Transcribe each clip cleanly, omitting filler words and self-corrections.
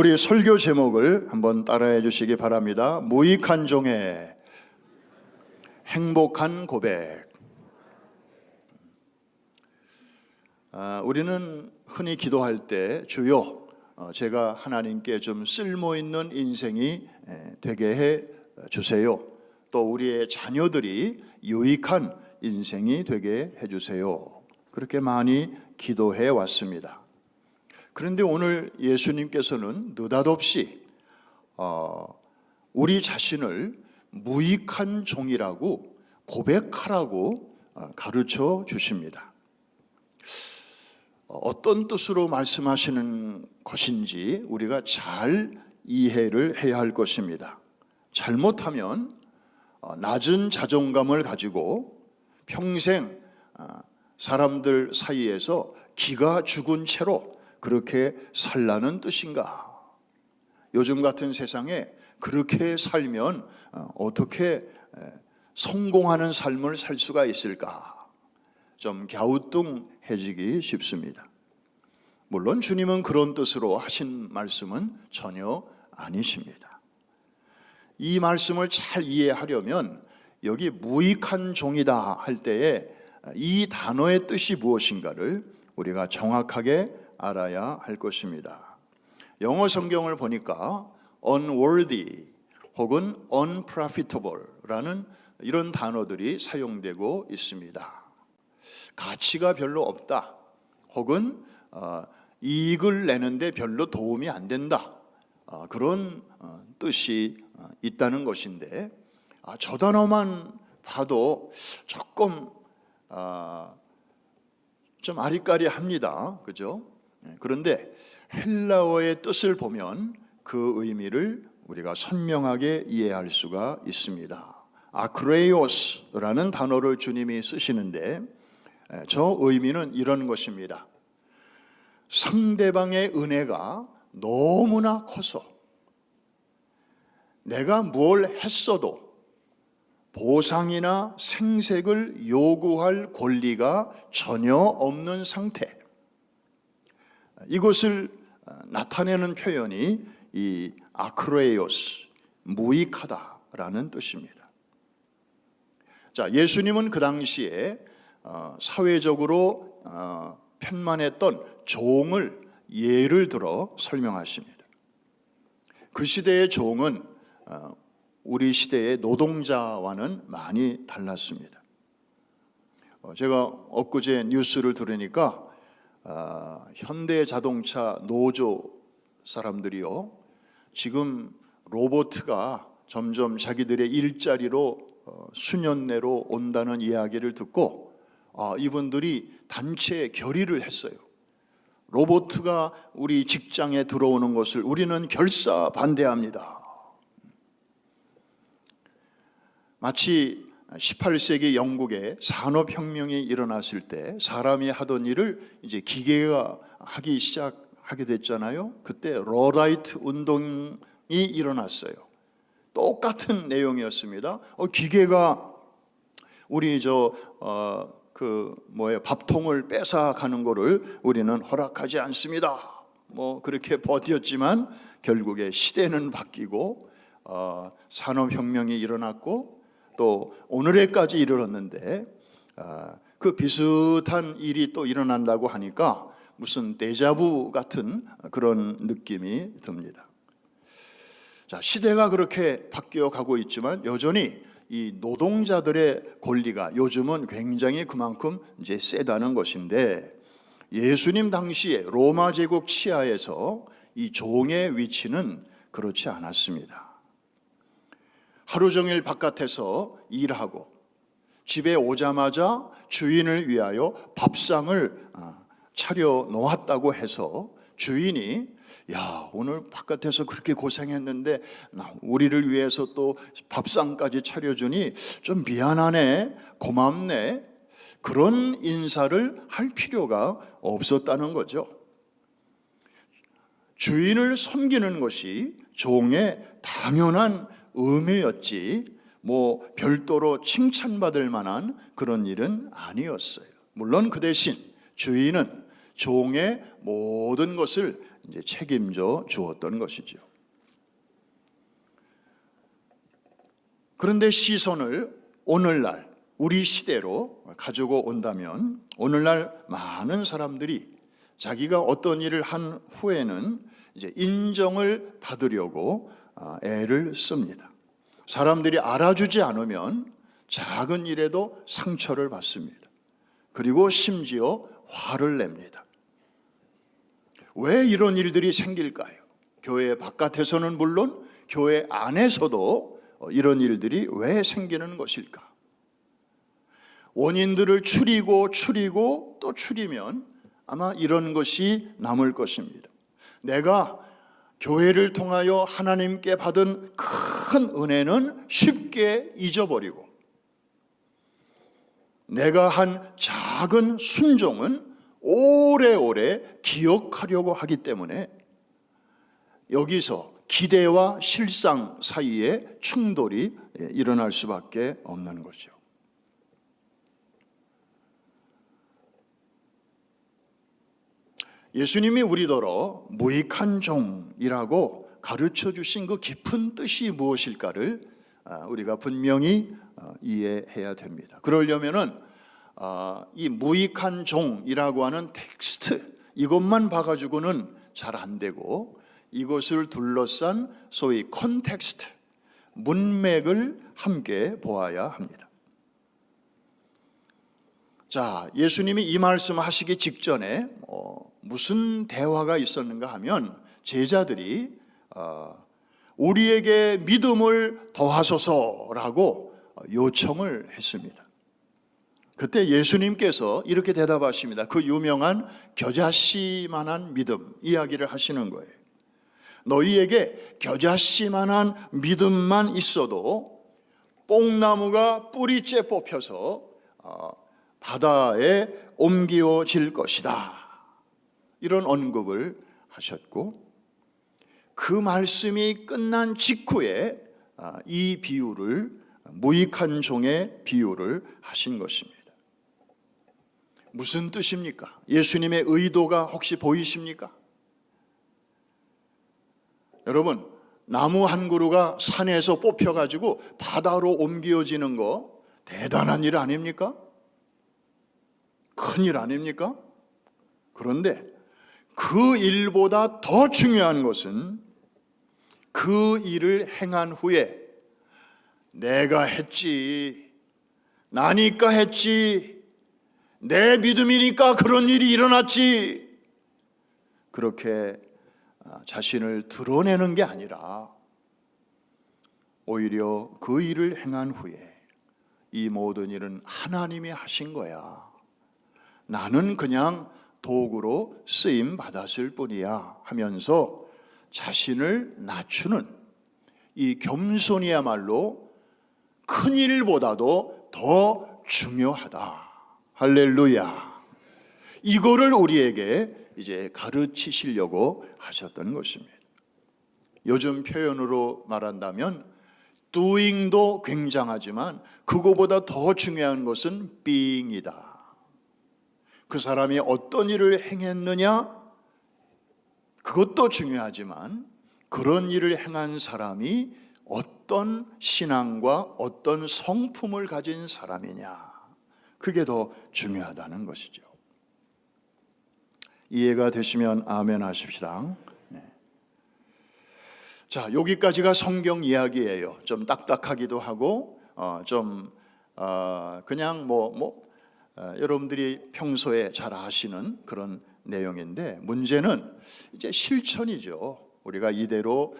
우리 설교 제목을 한번 따라해 주시기 바랍니다. 무익한 종의 행복한 고백. 우리는 흔히 기도할 때 주여 제가 하나님께 좀 쓸모있는 인생이 되게 해 주세요. 또 우리의 자녀들이 유익한 인생이 되게 해 주세요. 그렇게 많이 기도해 왔습니다. 그런데 오늘 예수님께서는 느닷없이 우리 자신을 무익한 종이라고 고백하라고 가르쳐 주십니다. 어떤 뜻으로 말씀하시는 것인지 우리가 잘 이해를 해야 할 것입니다. 잘못하면 낮은 자존감을 가지고 평생 사람들 사이에서 기가 죽은 채로 그렇게 살라는 뜻인가? 요즘 같은 세상에 그렇게 살면 어떻게 성공하는 삶을 살 수가 있을까? 좀 갸우뚱해지기 쉽습니다. 물론 주님은 그런 뜻으로 하신 말씀은 전혀 아니십니다. 이 말씀을 잘 이해하려면 여기 무익한 종이다 할 때에 이 단어의 뜻이 무엇인가를 우리가 정확하게 알아야 할 것입니다. 영어 성경을 보니까 unworthy 혹은 unprofitable라는 이런 단어들이 사용되고 있습니다. 가치가 별로 없다 혹은 이익을 내는데 별로 도움이 안 된다, 그런 뜻이 있다는 것인데 저 단어만 봐도 조금 좀 아리까리합니다. 그죠? 그런데 헬라어의 뜻을 보면 그 의미를 우리가 선명하게 이해할 수가 있습니다. 아크레이오스라는 단어를 주님이 쓰시는데 저 의미는 이런 것입니다. 상대방의 은혜가 너무나 커서 내가 뭘 했어도 보상이나 생색을 요구할 권리가 전혀 없는 상태, 이것을 나타내는 표현이 이 아크레이오스, 무익하다라는 뜻입니다. 자, 예수님은 그 당시에 사회적으로 편만했던 종을 예를 들어 설명하십니다. 그 시대의 종은 우리 시대의 노동자와는 많이 달랐습니다. 제가 엊그제 뉴스를 들으니까 현대자동차 노조 사람들이요, 지금 로봇가 점점 자기들의 일자리로 수년 내로 온다는 이야기를 듣고 이분들이 단체 결의를 했어요. 로봇가 우리 직장에 들어오는 것을 우리는 결사 반대합니다. 마치 18세기 영국에 산업혁명이 일어났을 때 사람이 하던 일을 이제 기계가 하기 시작하게 됐잖아요. 그때 러라이트 운동이 일어났어요. 똑같은 내용이었습니다. 기계가 우리 밥통을 뺏어가는 거를 우리는 허락하지 않습니다. 그렇게 버텼지만 결국에 시대는 바뀌고 산업혁명이 일어났고 또 오늘에까지 이르렀는데 그 비슷한 일이 또 일어난다고 하니까 무슨 데자부 같은 그런 느낌이 듭니다. 자, 시대가 그렇게 바뀌어 가고 있지만 여전히 이 노동자들의 권리가 요즘은 굉장히 그만큼 이제 세다는 것인데, 예수님 당시에 로마 제국 치하에서 이 종의 위치는 그렇지 않았습니다. 하루 종일 바깥에서 일하고 집에 오자마자 주인을 위하여 밥상을 차려 놓았다고 해서 주인이 야, 오늘 바깥에서 그렇게 고생했는데 우리를 위해서 또 밥상까지 차려주니 좀 미안하네, 고맙네, 그런 인사를 할 필요가 없었다는 거죠. 주인을 섬기는 것이 종의 당연한 의무였지 별도로 칭찬받을 만한 그런 일은 아니었어요. 물론 그 대신 주인은 종의 모든 것을 이제 책임져 주었던 것이죠. 그런데 시선을 오늘날 우리 시대로 가지고 온다면 오늘날 많은 사람들이 자기가 어떤 일을 한 후에는 이제 인정을 받으려고 애를 씁니다. 사람들이 알아주지 않으면 작은 일에도 상처를 받습니다. 그리고 심지어 화를 냅니다. 왜 이런 일들이 생길까요? 교회 바깥에서는 물론 교회 안에서도 이런 일들이 왜 생기는 것일까? 원인들을 추리고 또 추리면 아마 이런 것이 남을 것입니다. 내가 교회를 통하여 하나님께 받은 큰 은혜는 쉽게 잊어버리고 내가 한 작은 순종은 오래오래 기억하려고 하기 때문에 여기서 기대와 실상 사이에 충돌이 일어날 수밖에 없는 거죠. 예수님이 우리더러 무익한 종이라고 가르쳐 주신 그 깊은 뜻이 무엇일까를 우리가 분명히 이해해야 됩니다. 그러려면은 이 무익한 종이라고 하는 텍스트 이것만 봐가지고는 잘 안 되고 이것을 둘러싼 소위 컨텍스트 문맥을 함께 보아야 합니다. 자, 예수님이 이 말씀하시기 직전에 무슨 대화가 있었는가 하면 제자들이 우리에게 믿음을 더하소서라고 요청을 했습니다. 그때 예수님께서 이렇게 대답하십니다. 그 유명한 겨자씨만한 믿음 이야기를 하시는 거예요. 너희에게 겨자씨만한 믿음만 있어도 뽕나무가 뿌리째 뽑혀서 바다에 옮겨질 것이다. 이런 언급을 하셨고 그 말씀이 끝난 직후에 이 비유를 무익한 종의 비유를 하신 것입니다. 무슨 뜻입니까? 예수님의 의도가 혹시 보이십니까? 여러분, 나무 한 그루가 산에서 뽑혀가지고 바다로 옮겨지는 거 대단한 일 아닙니까? 큰일 아닙니까? 그런데 그 일보다 더 중요한 것은 그 일을 행한 후에 내가 했지, 나니까 했지, 내 믿음이니까 그런 일이 일어났지 그렇게 자신을 드러내는 게 아니라 오히려 그 일을 행한 후에 이 모든 일은 하나님이 하신 거야, 나는 그냥 도구로 쓰임 받았을 뿐이야 하면서 자신을 낮추는 이 겸손이야말로 큰 일보다도 더 중요하다. 할렐루야. 이거를 우리에게 이제 가르치시려고 하셨던 것입니다. 요즘 표현으로 말한다면 doing도 굉장하지만 그거보다 더 중요한 것은 being이다. 그 사람이 어떤 일을 행했느냐 그것도 중요하지만 그런 일을 행한 사람이 어떤 신앙과 어떤 성품을 가진 사람이냐 그게 더 중요하다는 것이죠. 이해가 되시면 아멘 하십시다. 네. 자, 여기까지가 성경 이야기예요. 좀 딱딱하기도 하고 그냥 여러분들이 평소에 잘 아시는 그런 내용인데 문제는 이제 실천이죠. 우리가 이대로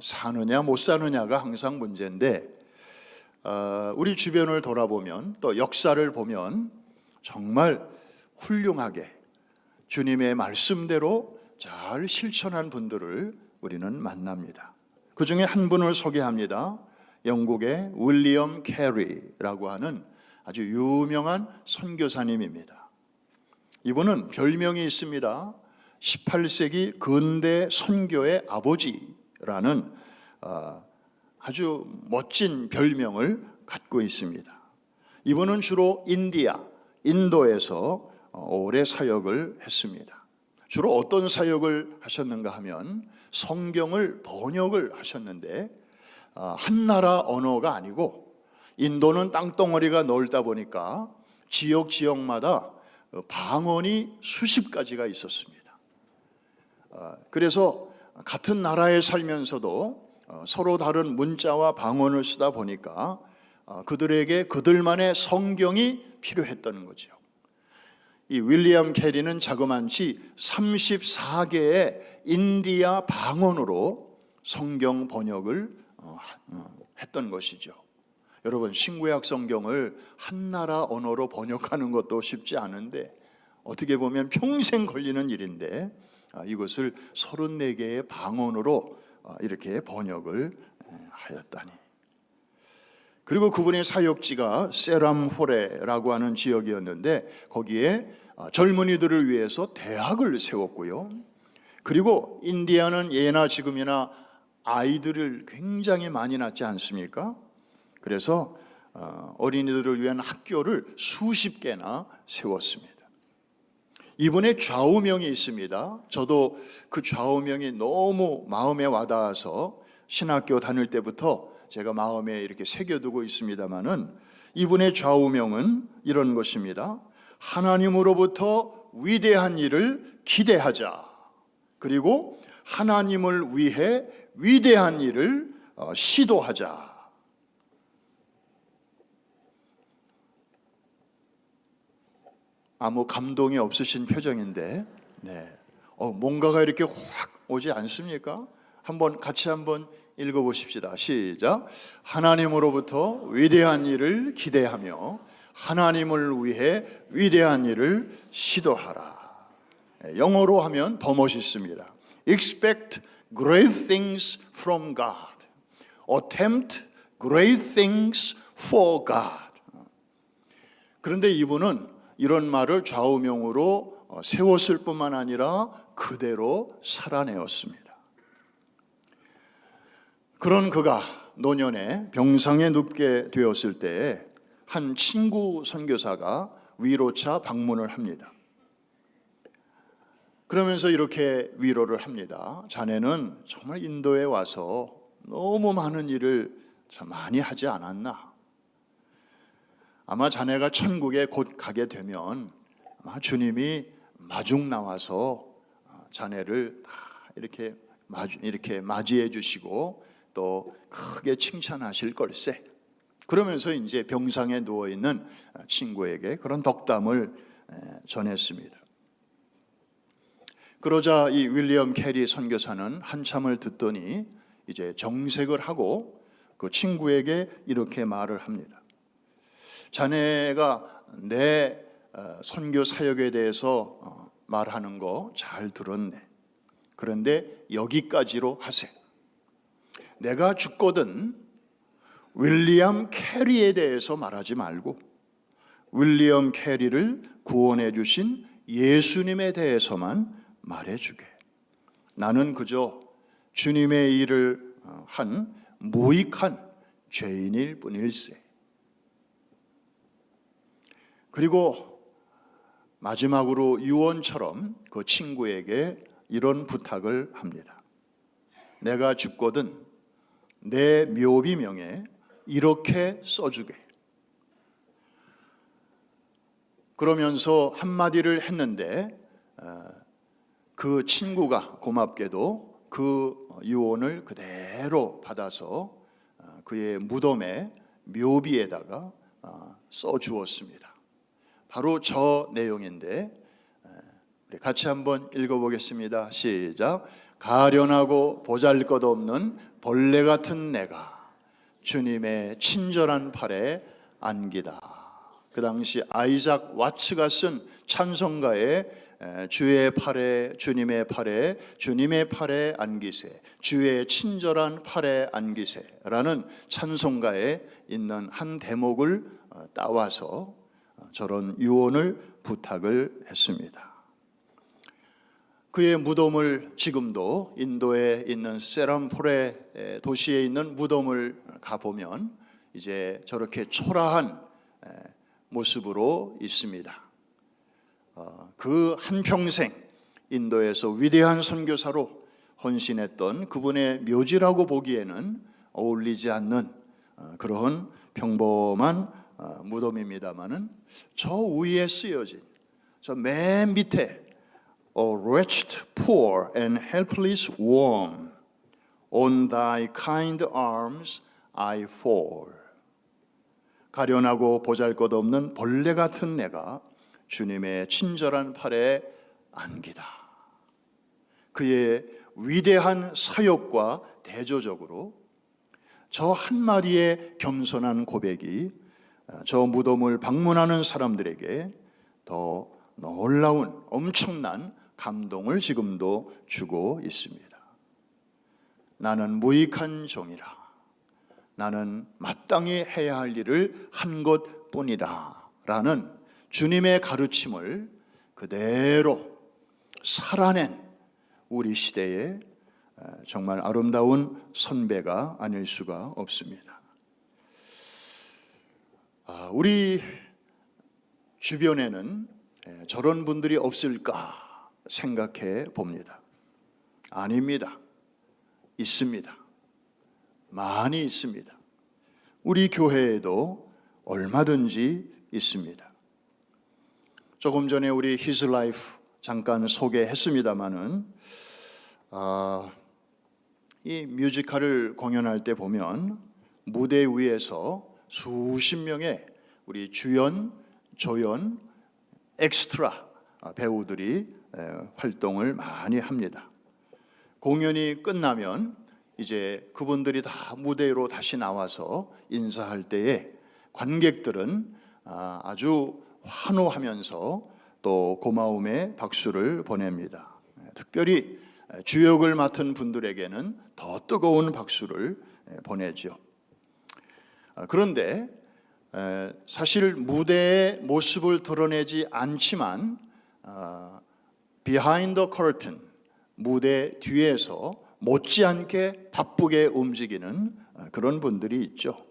사느냐 못 사느냐가 항상 문제인데 우리 주변을 돌아보면 또 역사를 보면 정말 훌륭하게 주님의 말씀대로 잘 실천한 분들을 우리는 만납니다. 그 중에 한 분을 소개합니다. 영국의 윌리엄 캐리라고 하는 아주 유명한 선교사님입니다. 이분은 별명이 있습니다. 18세기 근대 선교의 아버지라는 아주 멋진 별명을 갖고 있습니다. 이분은 주로 인도에서 오래 사역을 했습니다. 주로 어떤 사역을 하셨는가 하면 성경을 번역을 하셨는데 한 나라 언어가 아니고 인도는 땅덩어리가 넓다 보니까 지역마다 방언이 수십 가지가 있었습니다. 그래서 같은 나라에 살면서도 서로 다른 문자와 방언을 쓰다 보니까 그들에게 그들만의 성경이 필요했다는 거죠. 이 윌리엄 캐리는 자그만치 34개의 인디아 방언으로 성경 번역을 했던 것이죠. 여러분, 신구약 성경을 한 나라 언어로 번역하는 것도 쉽지 않은데 어떻게 보면 평생 걸리는 일인데 이것을 34개의 방언으로 이렇게 번역을 하였다니. 그리고 그분의 사역지가 세람호레라고 하는 지역이었는데 거기에 젊은이들을 위해서 대학을 세웠고요. 그리고 인디아는 예나 지금이나 아이들을 굉장히 많이 낳지 않습니까? 그래서 어린이들을 위한 학교를 수십 개나 세웠습니다. 이분의 좌우명이 있습니다. 저도 그 좌우명이 너무 마음에 와닿아서 신학교 다닐 때부터 제가 마음에 이렇게 새겨두고 있습니다만은 이분의 좌우명은 이런 것입니다. 하나님으로부터 위대한 일을 기대하자. 그리고 하나님을 위해 위대한 일을 시도하자. 아무 감동이 없으신 표정인데, 뭔가가 이렇게 확 오지 않습니까? 같이 한번 읽어보십시다. 시작. 하나님으로부터 위대한 일을 기대하며 하나님을 위해 위대한 일을 시도하라. 영어로 하면 더 멋있습니다. Expect great things from God. Attempt great things for God. 그런데 이분은 이런 말을 좌우명으로 세웠을 뿐만 아니라 그대로 살아내었습니다. 그런 그가 노년에 병상에 눕게 되었을 때 한 친구 선교사가 위로차 방문을 합니다. 그러면서 이렇게 위로를 합니다. 자네는 정말 인도에 와서 너무 많은 일을 참 많이 하지 않았나? 아마 자네가 천국에 곧 가게 되면 아마 주님이 마중 나와서 자네를 다 이렇게 맞이해 주시고 또 크게 칭찬하실 걸세. 그러면서 이제 병상에 누워 있는 친구에게 그런 덕담을 전했습니다. 그러자 이 윌리엄 캐리 선교사는 한참을 듣더니 이제 정색을 하고 그 친구에게 이렇게 말을 합니다. 자네가 내 선교 사역에 대해서 말하는 거 잘 들었네. 그런데 여기까지로 하세. 내가 죽거든 윌리엄 캐리에 대해서 말하지 말고 윌리엄 캐리를 구원해 주신 예수님에 대해서만 말해주게. 나는 그저 주님의 일을 한 무익한 죄인일 뿐일세. 그리고 마지막으로 유언처럼 그 친구에게 이런 부탁을 합니다. 내가 죽거든 내 묘비명에 이렇게 써주게. 그러면서 한마디를 했는데 그 친구가 고맙게도 그 유언을 그대로 받아서 그의 무덤에 묘비에다가 써주었습니다. 바로 저 내용인데 우리 같이 한번 읽어보겠습니다. 시작. 가련하고 보잘것없는 벌레 같은 내가 주님의 친절한 팔에 안기다. 그 당시 아이작 와츠가 쓴 찬송가에 주의 팔에 주님의 팔에 주님의 팔에 안기세, 주의 친절한 팔에 안기세라는 찬송가에 있는 한 대목을 따와서 저런 유언을 부탁을 했습니다. 그의 무덤을 지금도 인도에 있는 세람포레 도시에 있는 무덤을 가보면 이제 저렇게 초라한 모습으로 있습니다. 그 한평생 인도에서 위대한 선교사로 헌신했던 그분의 묘지라고 보기에는 어울리지 않는 그런 평범한 무덤입니다마는 저 위에 쓰여진 저 맨 밑에 O wretched, poor and helpless worm, on thy kind arms I fall. 가련하고 보잘것없는 벌레 같은 내가 주님의 친절한 팔에 안기다. 그의 위대한 사역과 대조적으로 저 한마디의 겸손한 고백이 저 무덤을 방문하는 사람들에게 더 놀라운 엄청난 감동을 지금도 주고 있습니다. 나는 무익한 종이라. 나는 마땅히 해야 할 일을 한 것뿐이라 라는 주님의 가르침을 그대로 살아낸 우리 시대의 정말 아름다운 선배가 아닐 수가 없습니다. 우리 주변에는 저런 분들이 없을까 생각해 봅니다. 아닙니다. 있습니다. 많이 있습니다. 우리 교회에도 얼마든지 있습니다. 조금 전에 우리 His Life 잠깐 소개했습니다마는 이 뮤지컬을 공연할 때 보면 무대 위에서 수십 명의 우리 주연, 조연, 엑스트라 배우들이 활동을 많이 합니다. 공연이 끝나면 이제 그분들이 다 무대로 다시 나와서 인사할 때에 관객들은 아주 환호하면서 또 고마움의 박수를 보냅니다. 특별히 주역을 맡은 분들에게는 더 뜨거운 박수를 보내죠. 그런데 사실 무대의 모습을 드러내지 않지만 behind the curtain, 무대 뒤에서 못지않게 바쁘게 움직이는 그런 분들이 있죠.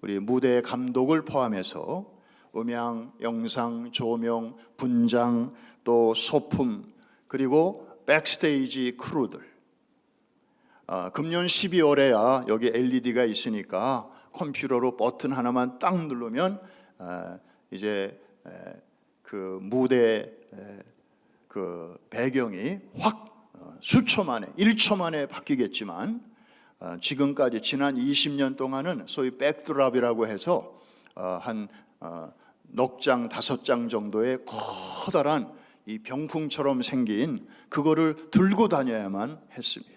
우리 무대 감독을 포함해서 음향, 영상, 조명, 분장, 또 소품, 그리고 백스테이지 크루들. 금년 12월에야 여기 LED가 있으니까 컴퓨터로 버튼 하나만 딱 누르면 이제 그 무대 그 배경이 확 수초 만에 1초 만에 바뀌겠지만 지금까지 지난 20년 동안은 소위 백드랍이라고 해서 한 넉 장, 5장 정도의 커다란 이 병풍처럼 생긴 그거를 들고 다녀야만 했습니다.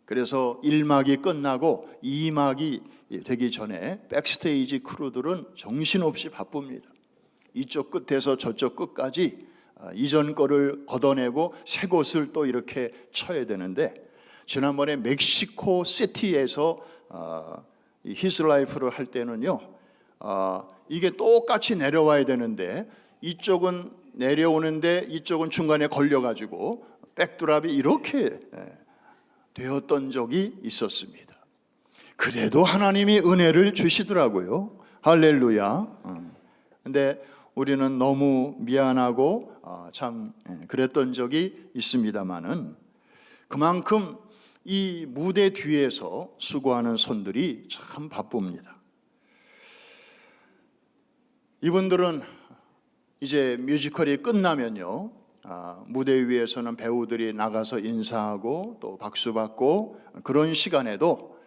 그래서 1막이 끝나고 2막이 되기 전에 백스테이지 크루들은 정신없이 바쁩니다. 이쪽 끝에서 저쪽 끝까지 이전 거를 걷어내고 새 곳을 또 이렇게 쳐야 되는데 지난번에 멕시코 시티에서 이 히스 라이프를 할 때는요 이게 똑같이 내려와야 되는데 이쪽은 내려오는데 이쪽은 중간에 걸려가지고 백드랍이 이렇게 되었던 적이 있었습니다. 그래도 하나님이 은혜를 주시더라고요. 할렐루야. 근데 우리는 너무 미안하고 참 그랬던 적이 있습니다만은 그만큼 이 무대 뒤에서 수고하는 손들이 참 바쁩니다. 이분들은 이제 뮤지컬이 끝나면요 무대 위에서는 배우들이 나가서 인사하고 또 박수 받고 그런 시간에도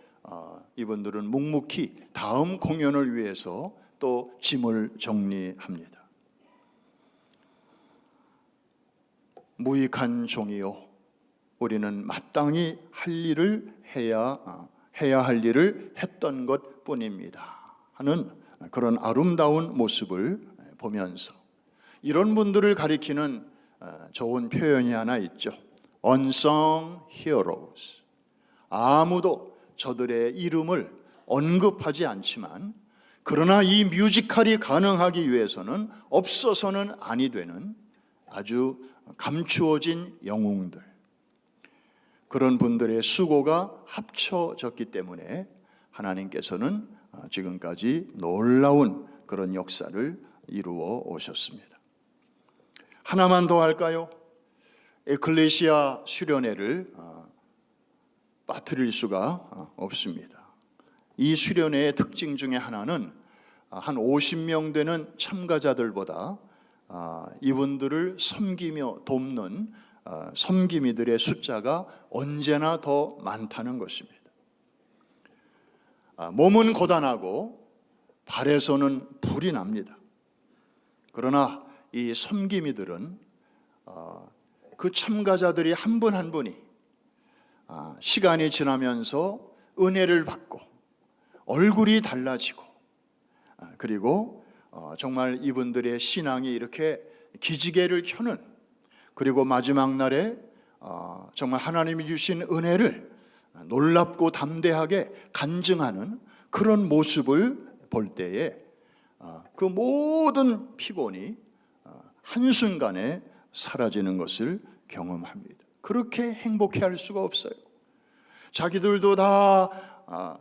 이분들은 묵묵히 다음 공연을 위해서 또 짐을 정리합니다. 무익한 종이요 우리는 마땅히 할 일을 해야 할 일을 했던 것뿐입니다 하는 그런 아름다운 모습을 보면서 이런 분들을 가리키는 좋은 표현이 하나 있죠. unsung heroes. 아무도 저들의 이름을 언급하지 않지만 그러나 이 뮤지컬이 가능하기 위해서는 없어서는 아니 되는 아주 감추어진 영웅들, 그런 분들의 수고가 합쳐졌기 때문에 하나님께서는 지금까지 놀라운 그런 역사를 이루어 오셨습니다. 하나만 더 할까요? 에클레시아 수련회를 빠뜨릴 수가 없습니다. 이 수련회의 특징 중에 하나는 한 50명 되는 참가자들보다 이분들을 섬기며 돕는 섬기미들의 숫자가 언제나 더 많다는 것입니다. 몸은 고단하고 발에서는 불이 납니다. 그러나 이 섬기미들은 그 참가자들이 한 분 한 분이 시간이 지나면서 은혜를 받고 얼굴이 달라지고 그리고 정말 이분들의 신앙이 이렇게 기지개를 켜는, 그리고 마지막 날에 정말 하나님이 주신 은혜를 놀랍고 담대하게 간증하는 그런 모습을 볼 때에 그 모든 피곤이 한순간에 사라지는 것을 경험합니다. 그렇게 행복해할 수가 없어요. 자기들도 다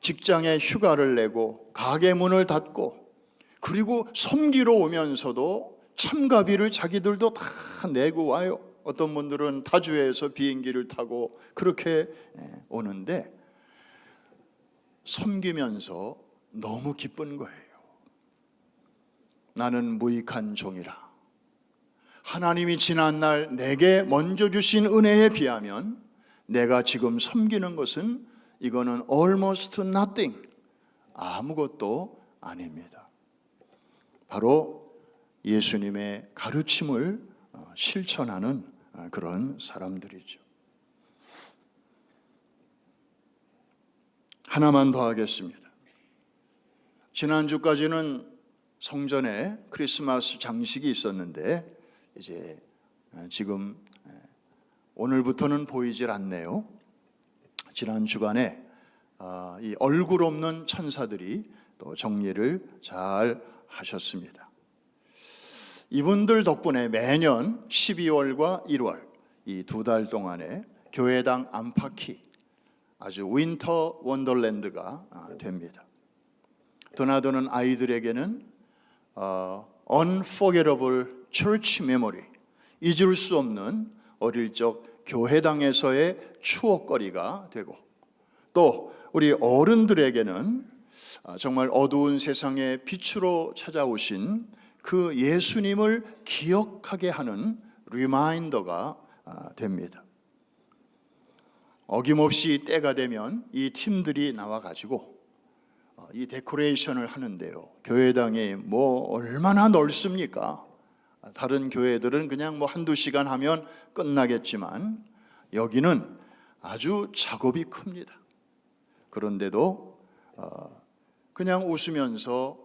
직장에 휴가를 내고 가게 문을 닫고 그리고 섬기러 오면서도 참가비를 자기들도 다 내고 와요. 어떤 분들은 타주에서 비행기를 타고 그렇게 오는데 섬기면서 너무 기쁜 거예요. 나는 무익한 종이라. 하나님이 지난날 내게 먼저 주신 은혜에 비하면 내가 지금 섬기는 것은 이거는 almost nothing, 아무것도 아닙니다. 바로 예수님의 가르침을 실천하는 그런 사람들이죠. 하나만 더 하겠습니다. 지난주까지는 성전에 크리스마스 장식이 있었는데 이제 지금 오늘부터는 보이질 않네요. 지난 주간에 이 얼굴 없는 천사들이 또 정리를 잘 하셨습니다. 이분들 덕분에 매년 12월과 1월 이 2달 동안에 교회당 안팎이 아주 윈터 원더랜드가 됩니다. 드나드는 아이들에게는 unforgettable church memory, 잊을 수 없는 어릴 적 교회당에서의 추억거리가 되고, 또 우리 어른들에게는 정말 어두운 세상의 빛으로 찾아오신 그 예수님을 기억하게 하는 리마인더가 됩니다. 어김없이 때가 되면 이 팀들이 나와가지고 이 데코레이션을 하는데요. 교회당이 뭐 얼마나 넓습니까? 다른 교회들은 그냥 뭐 한두 시간 하면 끝나겠지만 여기는 아주 작업이 큽니다. 그런데도 그냥 웃으면서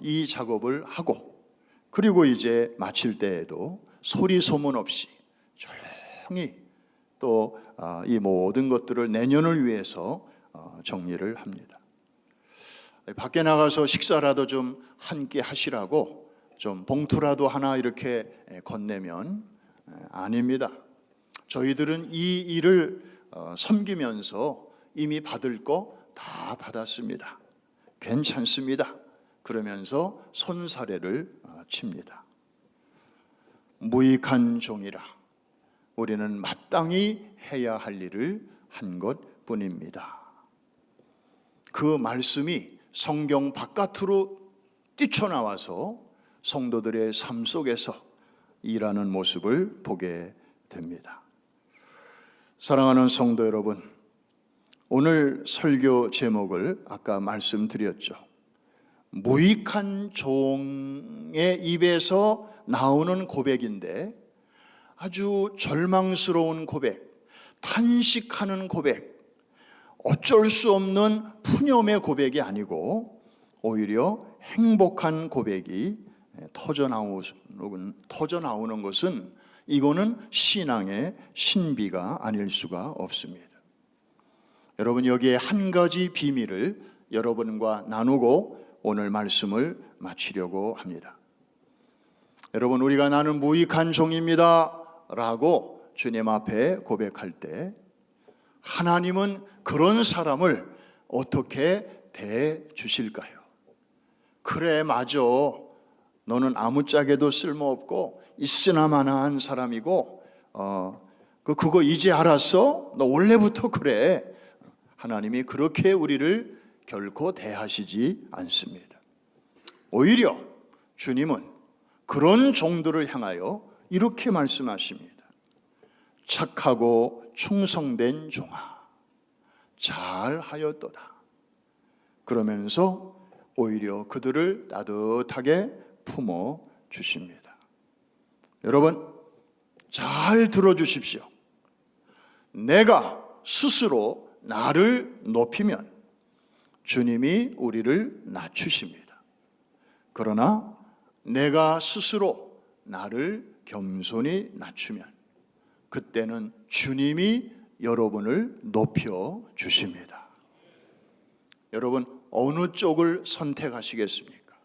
이 작업을 하고, 그리고 이제 마칠 때에도 소리 소문 없이 조용히 또 이 모든 것들을 내년을 위해서 정리를 합니다. 밖에 나가서 식사라도 좀 함께 하시라고 좀 봉투라도 하나 이렇게 건네면 아닙니다. 저희들은 이 일을 섬기면서 이미 받을 거 다 받았습니다. 괜찮습니다. 그러면서 손사래를 칩니다. 무익한 종이라. 우리는 마땅히 해야 할 일을 한 것뿐입니다. 그 말씀이 성경 바깥으로 뛰쳐나와서 성도들의 삶 속에서 일하는 모습을 보게 됩니다. 사랑하는 성도 여러분, 오늘 설교 제목을 아까 말씀드렸죠. 무익한 종의 입에서 나오는 고백인데 아주 절망스러운 고백, 탄식하는 고백, 어쩔 수 없는 푸념의 고백이 아니고 오히려 행복한 고백이 터져나오는 것은 이거는 신앙의 신비가 아닐 수가 없습니다. 여러분, 여기에 한 가지 비밀을 여러분과 나누고 오늘 말씀을 마치려고 합니다. 여러분, 우리가 나는 무익한 종입니다 라고 주님 앞에 고백할 때 하나님은 그런 사람을 어떻게 대해 주실까요? 그래, 맞아. 너는 아무짝에도 쓸모없고 있으나마나한 사람이고 그거 이제 알았어? 너 원래부터 그래. 하나님이 그렇게 우리를 결코 대하시지 않습니다. 오히려 주님은 그런 종들을 향하여 이렇게 말씀하십니다. 착하고 충성된 종아, 잘하였도다. 그러면서 오히려 그들을 따뜻하게 품어 주십니다. 여러분, 잘 들어주십시오. 내가 스스로 나를 높이면 주님이 우리를 낮추십니다. 그러나 내가 스스로 나를 겸손히 낮추면 그때는 주님이 여러분을 높여 주십니다. 여러분, 어느 쪽을 선택하시겠습니까?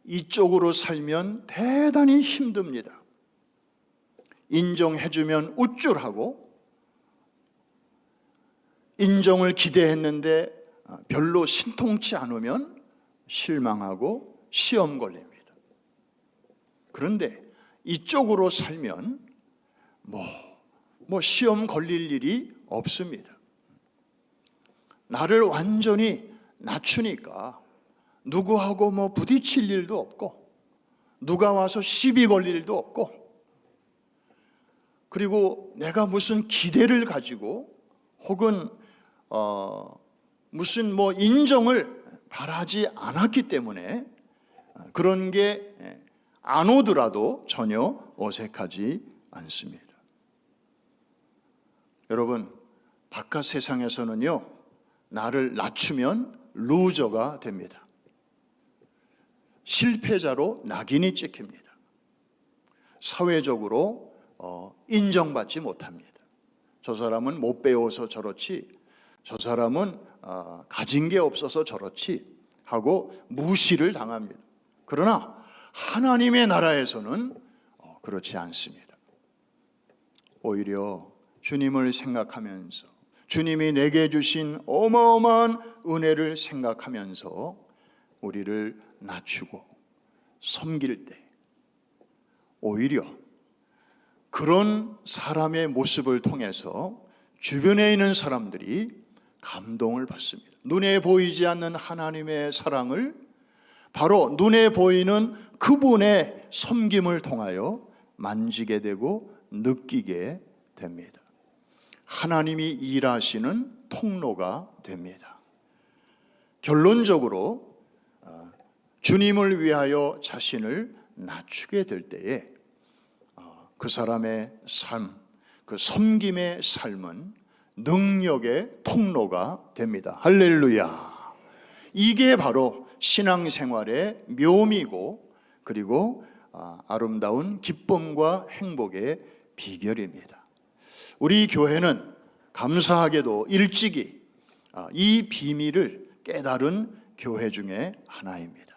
이쪽으로 살면 대단히 힘듭니다. 인정해주면 우쭐하고, 인정을 기대했는데 별로 신통치 않으면 실망하고 시험 걸립니다. 그런데 이쪽으로 살면 시험 걸릴 일이 없습니다. 나를 완전히 낮추니까 누구하고 부딪힐 일도 없고, 누가 와서 시비 걸릴 일도 없고, 그리고 내가 무슨 기대를 가지고 혹은 무슨 인정을 바라지 않았기 때문에 그런 게 안 오더라도 전혀 어색하지 않습니다. 여러분, 바깥 세상에서는요, 나를 낮추면 루저가 됩니다. 실패자로 낙인이 찍힙니다. 사회적으로 인정받지 못합니다. 저 사람은 못 배워서 저렇지, 저 사람은 가진 게 없어서 저렇지 하고 무시를 당합니다. 그러나 하나님의 나라에서는 그렇지 않습니다. 오히려 주님을 생각하면서, 주님이 내게 주신 어마어마한 은혜를 생각하면서 우리를 낮추고 섬길 때 오히려 그런 사람의 모습을 통해서 주변에 있는 사람들이 감동을 받습니다. 눈에 보이지 않는 하나님의 사랑을 바로 눈에 보이는 그분의 섬김을 통하여 만지게 되고 느끼게 됩니다. 하나님이 일하시는 통로가 됩니다. 결론적으로 주님을 위하여 자신을 낮추게 될 때에 그 사람의 삶, 그 섬김의 삶은 능력의 통로가 됩니다. 할렐루야. 이게 바로 신앙생활의 묘미고, 그리고 아름다운 기쁨과 행복의 비결입니다. 우리 교회는 감사하게도 일찍이 이 비밀을 깨달은 교회 중에 하나입니다.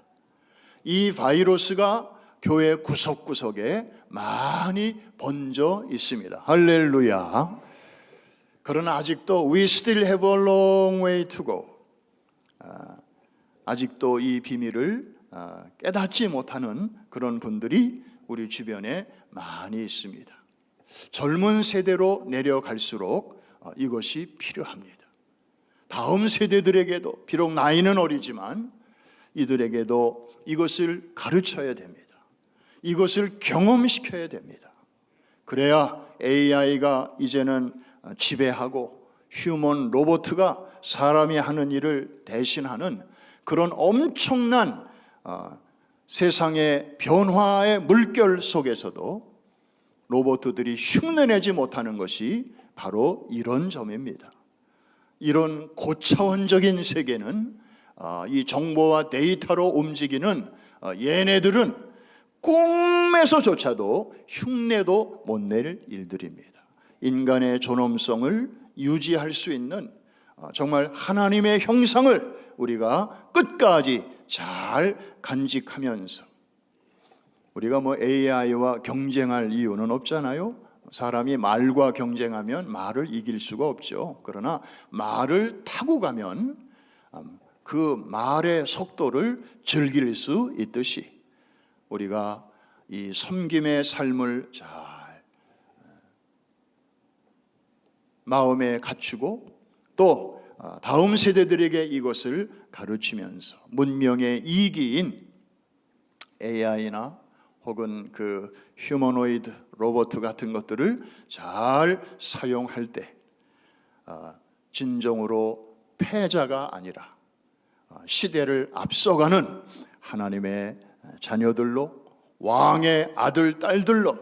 이 바이러스가 교회 구석구석에 많이 번져 있습니다. 할렐루야. 그러나 아직도 we still have a long way to go. 아직도 이 비밀을 깨닫지 못하는 그런 분들이 우리 주변에 많이 있습니다. 젊은 세대로 내려갈수록 이것이 필요합니다. 다음 세대들에게도, 비록 나이는 어리지만 이들에게도 이것을 가르쳐야 됩니다. 이것을 경험시켜야 됩니다. 그래야 AI가 이제는 지배하고 휴먼 로봇가 사람이 하는 일을 대신하는 그런 엄청난 세상의 변화의 물결 속에서도 로봇들이 흉내내지 못하는 것이 바로 이런 점입니다. 이런 고차원적인 세계는 이 정보와 데이터로 움직이는 얘네들은 꿈에서조차도 흉내도 못 낼 일들입니다. 인간의 존엄성을 유지할 수 있는 정말 하나님의 형상을 우리가 끝까지 잘 간직하면서, 우리가 AI와 경쟁할 이유는 없잖아요. 사람이 말과 경쟁하면 말을 이길 수가 없죠. 그러나 말을 타고 가면 그 말의 속도를 즐길 수 있듯이 우리가 이 섬김의 삶을 잘 마음에 갖추고 또 다음 세대들에게 이것을 가르치면서 문명의 이기인 AI나 혹은 그 휴머노이드 로봇 같은 것들을 잘 사용할 때 진정으로 패자가 아니라 시대를 앞서가는 하나님의 자녀들로, 왕의 아들, 딸들로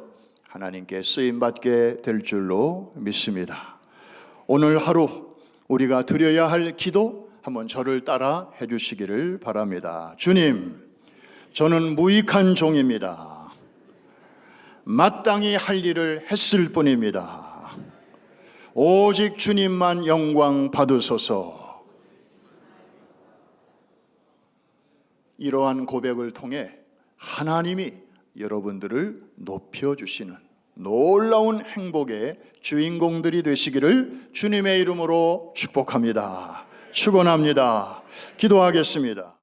하나님께 쓰임받게 될 줄로 믿습니다. 오늘 하루 우리가 드려야 할 기도 한번 저를 따라 해주시기를 바랍니다. 주님, 저는 무익한 종입니다. 마땅히 할 일을 했을 뿐입니다. 오직 주님만 영광 받으소서. 이러한 고백을 통해 하나님이 여러분들을 높여주시는 놀라운 행복의 주인공들이 되시기를 주님의 이름으로 축복합니다. 축원합니다. 기도하겠습니다.